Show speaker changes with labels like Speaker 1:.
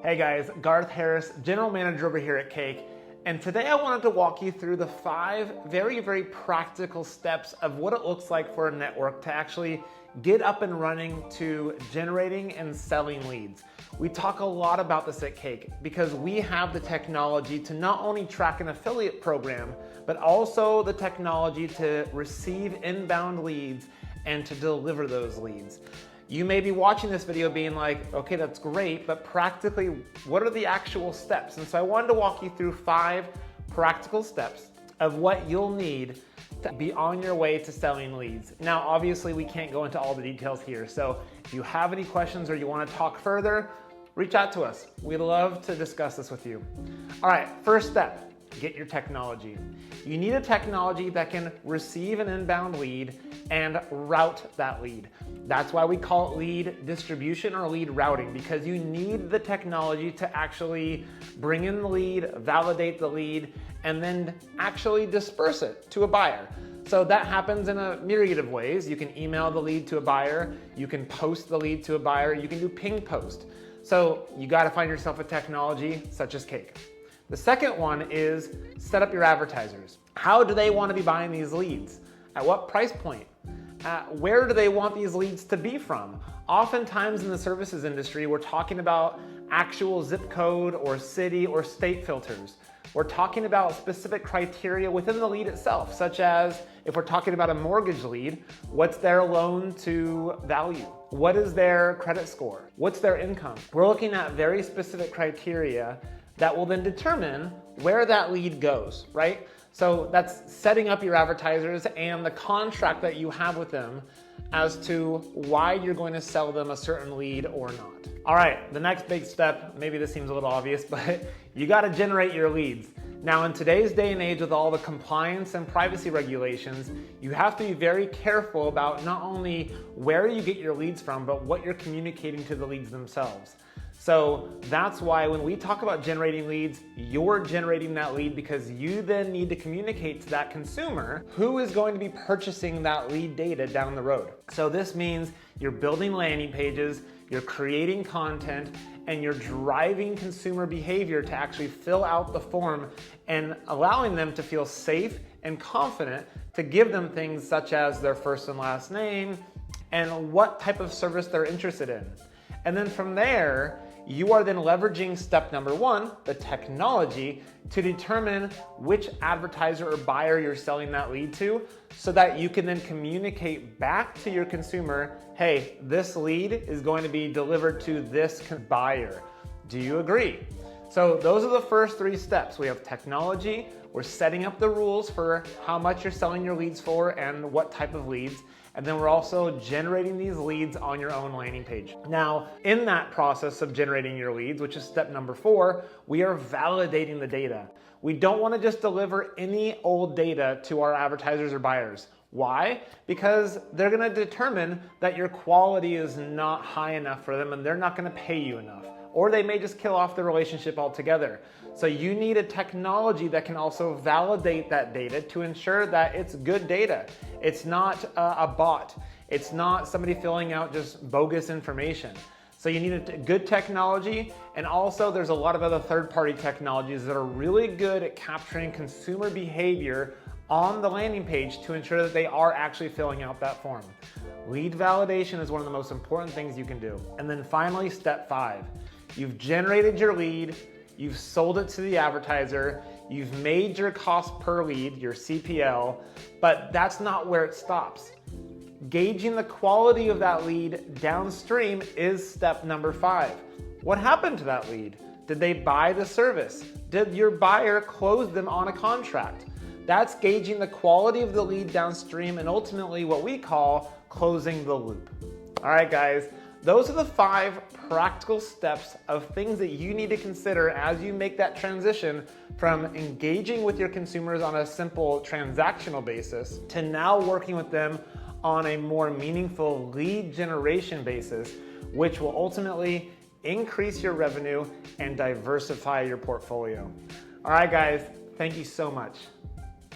Speaker 1: Hey guys, Garth Harris, General Manager over here at Cake, and today I wanted to walk you through the 5 very practical steps of what it looks like for a network to actually get up and running to generating and selling leads. We talk a lot about this at Cake because we have the technology to not only track an affiliate program, but also the technology to receive inbound leads and to deliver those leads. You may be watching this video being like, okay, that's great, but practically, what are the actual steps? And so I wanted to walk you through 5 practical steps of what you'll need to be on your way to selling leads. Now, obviously, we can't go into all the details here. So if you have any questions or you want to talk further, reach out to us. We'd love to discuss this with you. All right, first step, get your technology. You need a technology that can receive an inbound lead and route that lead. That's why we call it lead distribution or lead routing, because you need the technology to actually bring in the lead, validate the lead, and then actually disperse it to a buyer. So that happens in a myriad of ways. You can email the lead to a buyer, you can post the lead to a buyer, you can do ping post. So you gotta find yourself a technology such as Cake. The second one is set up your advertisers. How do they wanna be buying these leads? At what price point? Where do they want these leads to be from? Oftentimes in the services industry, we're talking about actual zip code or city or state filters. We're talking about specific criteria within the lead itself, such as if we're talking about a mortgage lead, what's their loan to value? What is their credit score? What's their income? We're looking at very specific criteria that will then determine where that lead goes, right? So that's setting up your advertisers and the contract that you have with them as to why you're going to sell them a certain lead or not. All right, the next big step, maybe this seems a little obvious, but you got to generate your leads. Now, in today's day and age with all the compliance and privacy regulations, you have to be very careful about not only where you get your leads from, but what you're communicating to the leads themselves. So that's why when we talk about generating leads, you're generating that lead because you then need to communicate to that consumer who is going to be purchasing that lead data down the road. So this means you're building landing pages, you're creating content, and you're driving consumer behavior to actually fill out the form and allowing them to feel safe and confident to give them things such as their first and last name and what type of service they're interested in. And then from there, you are then leveraging step number 1, the technology, to determine which advertiser or buyer you're selling that lead to so that you can then communicate back to your consumer, hey, this lead is going to be delivered to this buyer. Do you agree? So those are the first 3 steps. We have technology, we're setting up the rules for how much you're selling your leads for and what type of leads. And then we're also generating these leads on your own landing page. Now, in that process of generating your leads, which is step number 4, we are validating the data. We don't want to just deliver any old data to our advertisers or buyers. Why? Because they're going to determine that your quality is not high enough for them and they're not going to pay you enough. Or they may just kill off the relationship altogether. So you need a technology that can also validate that data to ensure that it's good data. It's not a bot. It's not somebody filling out just bogus information. So you need a good technology, and also there's a lot of other third-party technologies that are really good at capturing consumer behavior on the landing page to ensure that they are actually filling out that form. Lead validation is one of the most important things you can do. And then finally, step 5. You've generated your lead, you've sold it to the advertiser, you've made your cost per lead, your CPL, but that's not where it stops. Gauging the quality of that lead downstream is step number 5. What happened to that lead? Did they buy the service? Did your buyer close them on a contract? That's gauging the quality of the lead downstream and ultimately what we call closing the loop. All right, guys. Those are the 5 practical steps of things that you need to consider as you make that transition from engaging with your consumers on a simple transactional basis to now working with them on a more meaningful lead generation basis, which will ultimately increase your revenue and diversify your portfolio. All right, guys, thank you so much.